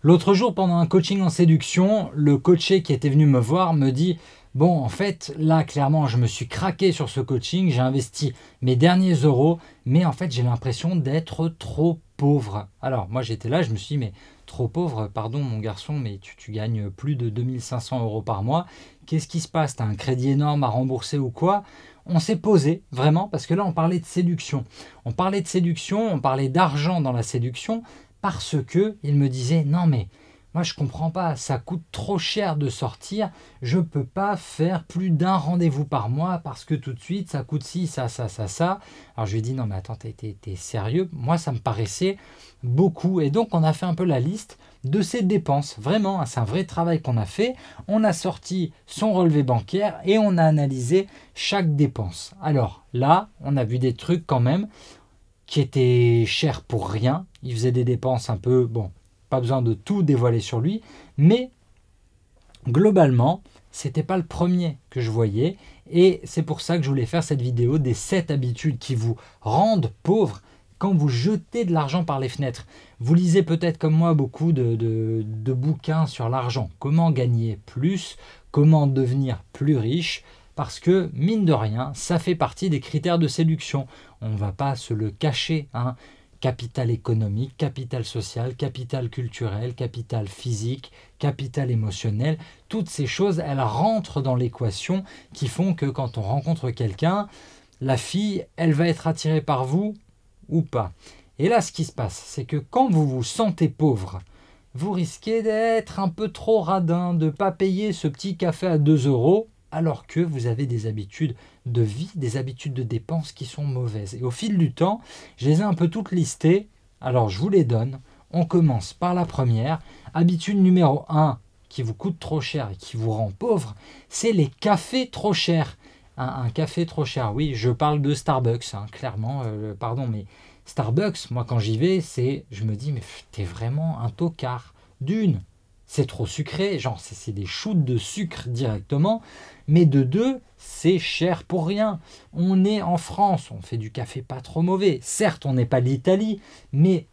L'autre jour, pendant un coaching en séduction, le coaché qui était venu me voir me dit: bon, en fait, là, clairement, je me suis craqué sur ce coaching, j'ai investi mes derniers euros, mais en fait, j'ai l'impression d'être trop pauvre. Alors, moi, j'étais là, je me suis dit: mais trop pauvre, pardon, mon garçon, mais tu gagnes plus de 2500 euros par mois. Qu'est-ce qui se passe? Tu as un crédit énorme à rembourser ou quoi? On s'est posé, vraiment, parce que là, on parlait de séduction. On parlait de séduction, on parlait d'argent dans la séduction, parce que il me disait: non mais moi je comprends pas, ça coûte trop cher de sortir, je peux pas faire plus d'un rendez-vous par mois parce que tout de suite ça coûte ci, ça. Alors je lui ai dit: non mais attends, t'es sérieux? Moi ça me paraissait beaucoup, et donc on a fait un peu la liste de ses dépenses. Vraiment, hein, c'est un vrai travail qu'on a fait. On a sorti son relevé bancaire et on a analysé chaque dépense. Alors là, on a vu des trucs quand même qui était cher pour rien. Il faisait des dépenses un peu, bon, pas besoin de tout dévoiler sur lui, mais globalement, c'était pas le premier que je voyais, et c'est pour ça que je voulais faire cette vidéo des 7 habitudes qui vous rendent pauvre quand vous jetez de l'argent par les fenêtres. Vous lisez peut-être comme moi beaucoup de bouquins sur l'argent, comment gagner plus, comment devenir plus riche, parce que, mine de rien, ça fait partie des critères de séduction. On ne va pas se le cacher, hein. Capital économique, capital social, capital culturel, capital physique, capital émotionnel. Toutes ces choses, elles rentrent dans l'équation qui font que quand on rencontre quelqu'un, la fille, elle va être attirée par vous ou pas. Et là, ce qui se passe, c'est que quand vous vous sentez pauvre, vous risquez d'être un peu trop radin, de ne pas payer ce petit café à 2 euros, alors que vous avez des habitudes de vie, des habitudes de dépenses qui sont mauvaises. Et au fil du temps, je les ai un peu toutes listées, alors je vous les donne. On commence par la première. Habitude numéro 1 qui vous coûte trop cher et qui vous rend pauvre, c'est les cafés trop chers. Un café trop cher, oui, je parle de Starbucks, hein, clairement, pardon, mais Starbucks, moi quand j'y vais, je me dis: mais t'es vraiment un tocard. D'une, c'est trop sucré, genre c'est des shoots de sucre directement, mais de deux, c'est cher pour rien. On est en France, on fait du café pas trop mauvais. Certes, on n'est pas l'Italie, mais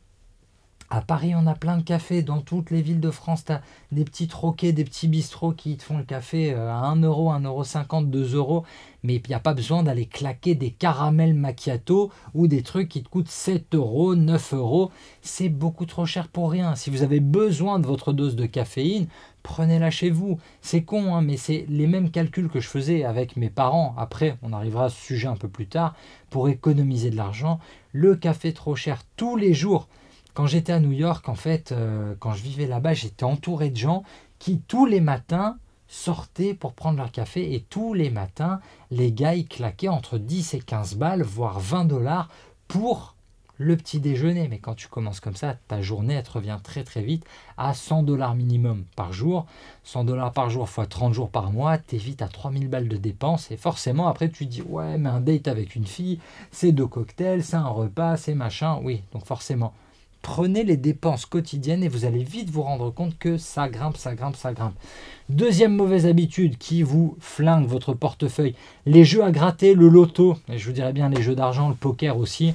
à Paris, on a plein de cafés. Dans toutes les villes de France, tu as des petits troquets, des petits bistrots qui te font le café à 1 euro, 1,50 €, 2 euros. Mais il n'y a pas besoin d'aller claquer des caramels macchiato ou des trucs qui te coûtent 7 euros, 9 euros. C'est beaucoup trop cher pour rien. Si vous avez besoin de votre dose de caféine, prenez-la chez vous. C'est con, hein, mais c'est les mêmes calculs que je faisais avec mes parents. Après, on arrivera à ce sujet un peu plus tard. Pour économiser de l'argent, le café trop cher tous les jours. Quand j'étais à New York, en fait, quand je vivais là-bas, j'étais entouré de gens qui, tous les matins, sortaient pour prendre leur café. Et tous les matins, les gars, ils claquaient entre 10 et 15 balles, voire 20 $ pour le petit déjeuner. Mais quand tu commences comme ça, ta journée, elle te revient très très vite à 100 $ minimum par jour. 100 $ par jour fois 30 jours par mois, t'es vite à 3000 balles de dépenses. Et forcément, après, tu te dis: ouais, mais un date avec une fille, c'est 2 cocktails, c'est un repas, c'est machin. Oui, donc forcément. Prenez les dépenses quotidiennes et vous allez vite vous rendre compte que ça grimpe, ça grimpe, ça grimpe. Deuxième mauvaise habitude qui vous flingue votre portefeuille, les jeux à gratter, le loto, et je vous dirais bien les jeux d'argent, le poker aussi.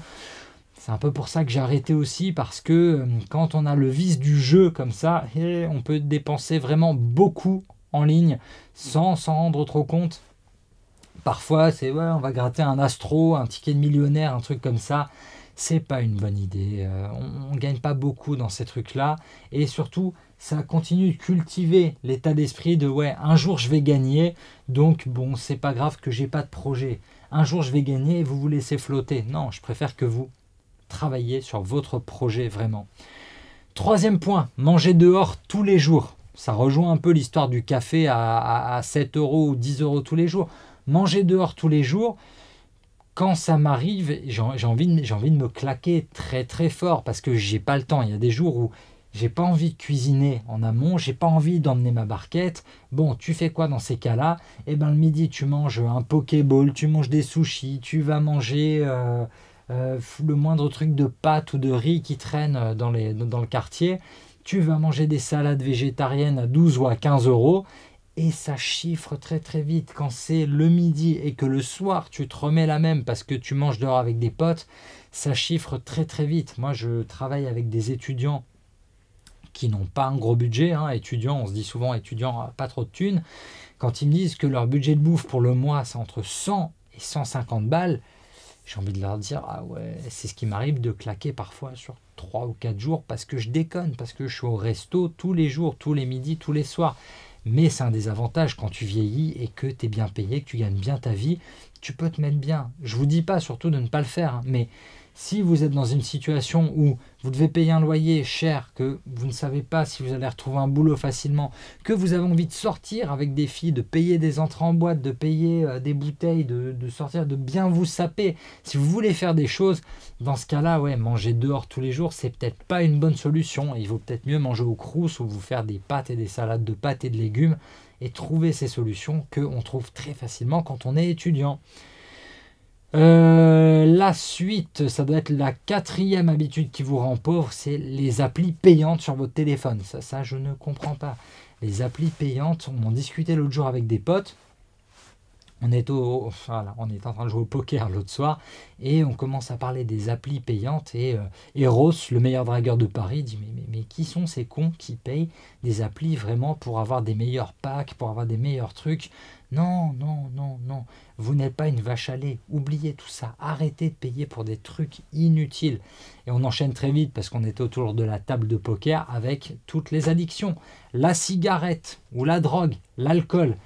C'est un peu pour ça que j'ai arrêté aussi, parce que quand on a le vice du jeu comme ça, on peut dépenser vraiment beaucoup en ligne sans s'en rendre trop compte. Parfois, c'est ouais, on va gratter un astro, un ticket de millionnaire, un truc comme ça. C'est pas une bonne idée. On ne gagne pas beaucoup dans ces trucs-là. Et surtout, ça continue de cultiver l'état d'esprit de ouais, un jour je vais gagner, donc bon, c'est pas grave que j'ai pas de projet. Un jour je vais gagner et vous vous laissez flotter. Non, je préfère que vous travailliez sur votre projet vraiment. Troisième point, manger dehors tous les jours. Ça rejoint un peu l'histoire du café à 7 euros ou 10 euros tous les jours. Manger dehors tous les jours, quand ça m'arrive, j'ai envie de me claquer très très fort parce que j'ai pas le temps. Il y a des jours où j'ai pas envie de cuisiner en amont, j'ai pas envie d'emmener ma barquette. Bon, tu fais quoi dans ces cas-là? Eh ben le midi, tu manges un pokéball, tu manges des sushis, tu vas manger le moindre truc de pâtes ou de riz qui traîne dans le quartier. Tu vas manger des salades végétariennes à 12 ou à 15 euros. Et ça chiffre très très vite. Quand c'est le midi et que le soir tu te remets la même parce que tu manges dehors avec des potes, ça chiffre très très vite. Moi je travaille avec des étudiants qui n'ont pas un gros budget, hein, étudiants, on se dit souvent étudiants, pas trop de thunes, quand ils me disent que leur budget de bouffe pour le mois, c'est entre 100 et 150 balles, j'ai envie de leur dire, ah ouais, c'est ce qui m'arrive de claquer parfois sur 3 ou 4 jours parce que je déconne, parce que je suis au resto tous les jours, tous les midis, tous les soirs. Mais c'est un des avantages quand tu vieillis et que tu es bien payé, que tu gagnes bien ta vie, tu peux te mettre bien. Je vous dis pas surtout de ne pas le faire, hein, mais si vous êtes dans une situation où vous devez payer un loyer cher, que vous ne savez pas si vous allez retrouver un boulot facilement, que vous avez envie de sortir avec des filles, de payer des entrées en boîte, de payer des bouteilles, de sortir, de bien vous saper, si vous voulez faire des choses, dans ce cas-là, ouais, manger dehors tous les jours, c'est peut-être pas une bonne solution. Il vaut peut-être mieux manger au Crous ou vous faire des pâtes et des salades de pâtes et de légumes et trouver ces solutions qu'on trouve très facilement quand on est étudiant. La suite, ça doit être la 4e habitude qui vous rend pauvre, c'est les applis payantes sur votre téléphone. Ça, je ne comprends pas. Les applis payantes, on en discutait l'autre jour avec des potes. On est en train de jouer au poker l'autre soir et on commence à parler des applis payantes et Eros, le meilleur dragueur de Paris, dit mais qui sont ces cons qui payent des applis vraiment pour avoir des meilleurs packs, pour avoir des meilleurs trucs? Non, non, non, non. Vous n'êtes pas une vache à lait. Oubliez tout ça. Arrêtez de payer pour des trucs inutiles. Et on enchaîne très vite parce qu'on était autour de la table de poker avec toutes les addictions. La cigarette ou la drogue, l'alcool.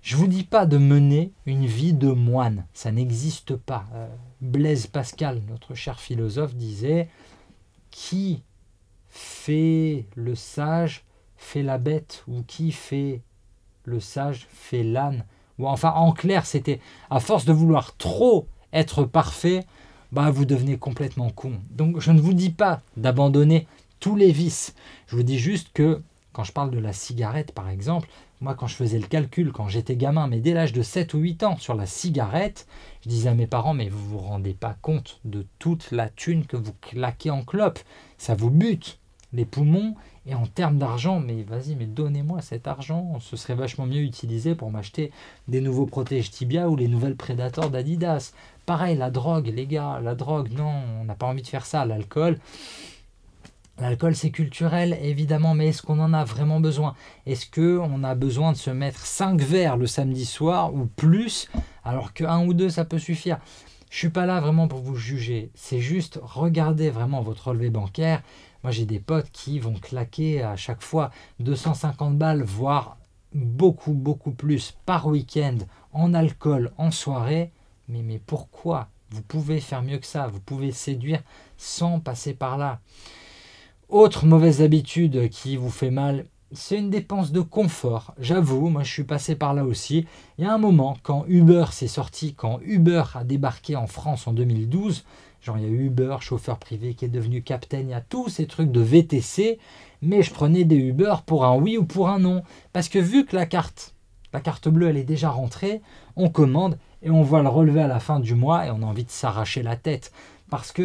Je ne vous dis pas de mener une vie de moine. Ça n'existe pas. Blaise Pascal, notre cher philosophe, disait « Qui fait le sage fait la bête » ou « Qui fait le sage fait l'âne ». Ou enfin, en clair, c'était à force de vouloir trop être parfait, vous devenez complètement con. Donc, je ne vous dis pas d'abandonner tous les vices. Je vous dis juste que, quand je parle de la cigarette, par exemple, moi, quand je faisais le calcul, quand j'étais gamin, mais dès l'âge de 7 ou 8 ans, sur la cigarette, je disais à mes parents, mais vous ne vous rendez pas compte de toute la thune que vous claquez en clope. Ça vous bute les poumons. Et en termes d'argent, mais vas-y, mais donnez-moi cet argent. Ce serait vachement mieux utilisé pour m'acheter des nouveaux protège tibia ou les nouvelles Predator d'Adidas. Pareil, la drogue, les gars, la drogue, non, on n'a pas envie de faire ça. L'alcool, c'est culturel, évidemment, mais est-ce qu'on en a vraiment besoin? Est-ce qu'on a besoin de se mettre 5 verres le samedi soir ou plus, alors que 1 ou 2, ça peut suffire? Je ne suis pas là vraiment pour vous juger. C'est juste, regardez vraiment votre relevé bancaire. Moi, j'ai des potes qui vont claquer à chaque fois 250 balles, voire beaucoup, beaucoup plus par week-end en alcool, en soirée. Mais pourquoi? Vous pouvez faire mieux que ça. Vous pouvez séduire sans passer par là. Autre mauvaise habitude qui vous fait mal, c'est une dépense de confort. J'avoue, moi je suis passé par là aussi. Il y a un moment, quand Uber s'est sorti, quand Uber a débarqué en France en 2012, genre il y a Uber, chauffeur privé qui est devenu Captain, il y a tous ces trucs de VTC, mais je prenais des Uber pour un oui ou pour un non. Parce que vu que la carte bleue elle est déjà rentrée, on commande et on voit le relevé à la fin du mois et on a envie de s'arracher la tête. Parce que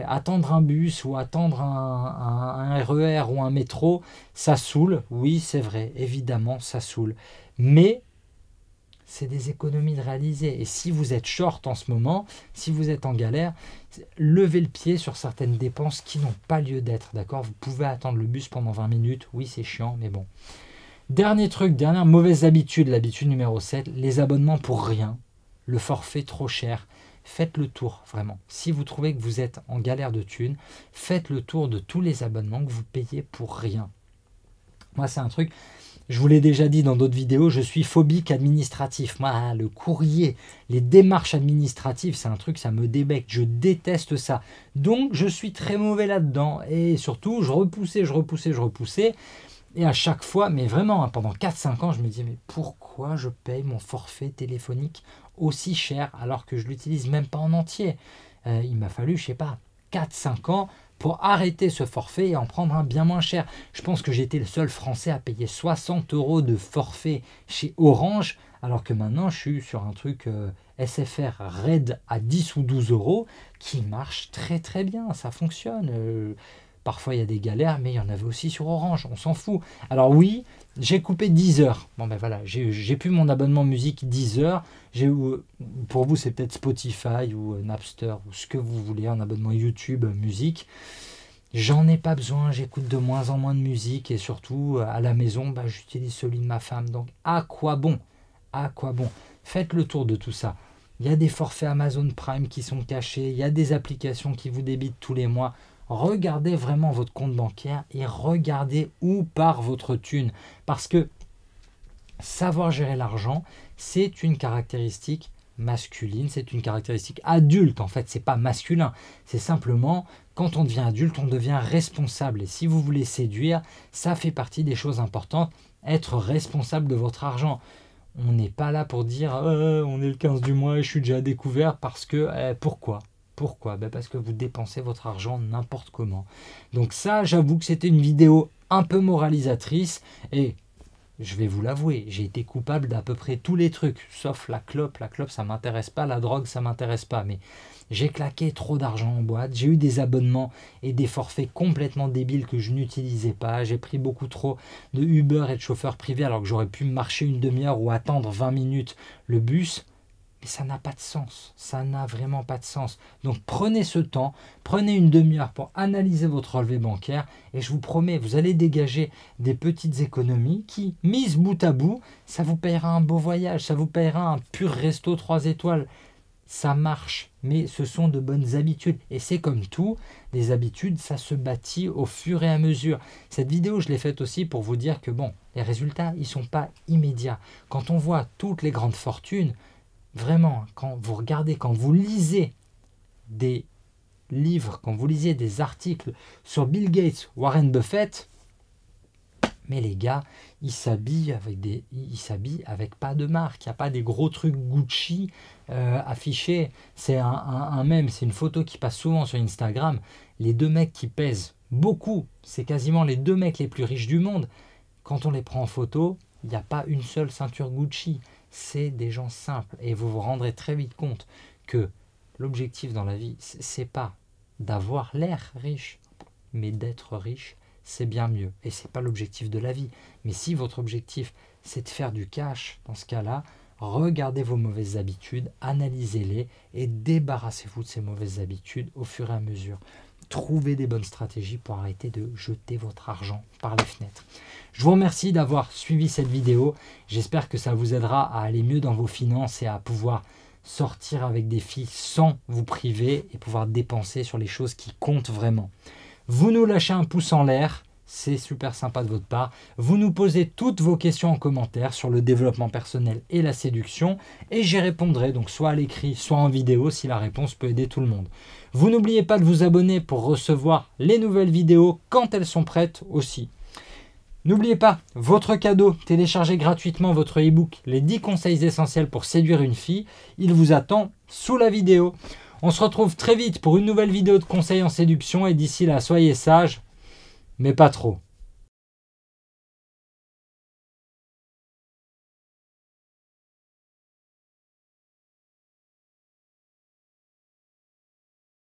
attendre un bus ou attendre un RER ou un métro, ça saoule. Oui, c'est vrai, évidemment, ça saoule. Mais c'est des économies de réaliser. Et si vous êtes short en ce moment, si vous êtes en galère, levez le pied sur certaines dépenses qui n'ont pas lieu d'être. D'accord? Vous pouvez attendre le bus pendant 20 minutes. Oui, c'est chiant, mais bon. Dernier truc, dernière mauvaise habitude, l'habitude numéro 7, les abonnements pour rien. Le forfait trop cher. Faites le tour, vraiment. Si vous trouvez que vous êtes en galère de thunes, faites le tour de tous les abonnements que vous payez pour rien. Moi, c'est un truc, je vous l'ai déjà dit dans d'autres vidéos, je suis phobique administratif. Moi, le courrier, les démarches administratives, c'est un truc, ça me débecte. Je déteste ça. Donc, je suis très mauvais là-dedans. Et surtout, je repoussais. Et à chaque fois, mais vraiment, pendant 4-5 ans, je me disais, mais pourquoi je paye mon forfait téléphonique aussi cher alors que je l'utilise même pas en entier? Il m'a fallu, je sais pas, 4-5 ans pour arrêter ce forfait et en prendre un bien moins cher. Je pense que j'étais le seul Français à payer 60 € de forfait chez Orange, alors que maintenant, je suis sur un truc SFR Red à 10 ou 12 € qui marche très très bien, ça fonctionne. Parfois, il y a des galères, mais il y en avait aussi sur Orange. On s'en fout. Alors oui, j'ai coupé Deezer. Bon, voilà, j'ai plus mon abonnement musique Deezer. Pour vous, c'est peut-être Spotify ou Napster ou ce que vous voulez, un abonnement YouTube musique. J'en ai pas besoin, j'écoute de moins en moins de musique et surtout à la maison, j'utilise celui de ma femme. Donc à quoi bon? À quoi bon? Faites le tour de tout ça. Il y a des forfaits Amazon Prime qui sont cachés, il y a des applications qui vous débitent tous les mois. Regardez vraiment votre compte bancaire et regardez où part votre thune. Parce que savoir gérer l'argent, c'est une caractéristique masculine, c'est une caractéristique adulte en fait, c'est pas masculin. C'est simplement quand on devient adulte, on devient responsable. Et si vous voulez séduire, ça fait partie des choses importantes, être responsable de votre argent. On n'est pas là pour dire on est le 15 du mois et je suis déjà à découvert parce que pourquoi? Pourquoi? Parce que vous dépensez votre argent n'importe comment. Donc ça, j'avoue que c'était une vidéo un peu moralisatrice et je vais vous l'avouer, j'ai été coupable d'à peu près tous les trucs, sauf la clope. La clope, ça m'intéresse pas, la drogue, ça m'intéresse pas. Mais j'ai claqué trop d'argent en boîte, j'ai eu des abonnements et des forfaits complètement débiles que je n'utilisais pas. J'ai pris beaucoup trop de Uber et de chauffeurs privés alors que j'aurais pu marcher une demi-heure ou attendre 20 minutes le bus. Mais ça n'a pas de sens, ça n'a vraiment pas de sens. Donc prenez ce temps, prenez une demi-heure pour analyser votre relevé bancaire et je vous promets, vous allez dégager des petites économies qui, mises bout à bout, ça vous payera un beau voyage, ça vous payera un pur resto 3 étoiles. Ça marche, mais ce sont de bonnes habitudes. Et c'est comme tout, des habitudes, ça se bâtit au fur et à mesure. Cette vidéo, je l'ai faite aussi pour vous dire que bon, les résultats, ils ne sont pas immédiats. Quand on voit toutes les grandes fortunes, vraiment, quand vous regardez, quand vous lisez des livres, quand vous lisez des articles sur Bill Gates, Warren Buffett, mais les gars, ils s'habillent avec pas de marque. Il n'y a pas des gros trucs Gucci affichés. C'est un mème, c'est une photo qui passe souvent sur Instagram. Les deux mecs qui pèsent beaucoup, c'est quasiment les deux mecs les plus riches du monde. Quand on les prend en photo, il n'y a pas une seule ceinture Gucci. C'est des gens simples et vous vous rendrez très vite compte que l'objectif dans la vie, c'est pas d'avoir l'air riche, mais d'être riche, c'est bien mieux. Et c'est pas l'objectif de la vie. Mais si votre objectif, c'est de faire du cash, dans ce cas-là, regardez vos mauvaises habitudes, analysez-les et débarrassez-vous de ces mauvaises habitudes au fur et à mesure. Trouvez des bonnes stratégies pour arrêter de jeter votre argent par les fenêtres. Je vous remercie d'avoir suivi cette vidéo. J'espère que ça vous aidera à aller mieux dans vos finances et à pouvoir sortir avec des filles sans vous priver et pouvoir dépenser sur les choses qui comptent vraiment. Vous nous lâchez un pouce en l'air, c'est super sympa de votre part. Vous nous posez toutes vos questions en commentaire sur le développement personnel et la séduction et j'y répondrai donc soit à l'écrit, soit en vidéo si la réponse peut aider tout le monde. Vous n'oubliez pas de vous abonner pour recevoir les nouvelles vidéos quand elles sont prêtes aussi. N'oubliez pas, votre cadeau, téléchargez gratuitement votre e-book « Les 10 conseils essentiels pour séduire une fille ». Il vous attend sous la vidéo. On se retrouve très vite pour une nouvelle vidéo de conseils en séduction et d'ici là, soyez sages, mais pas trop.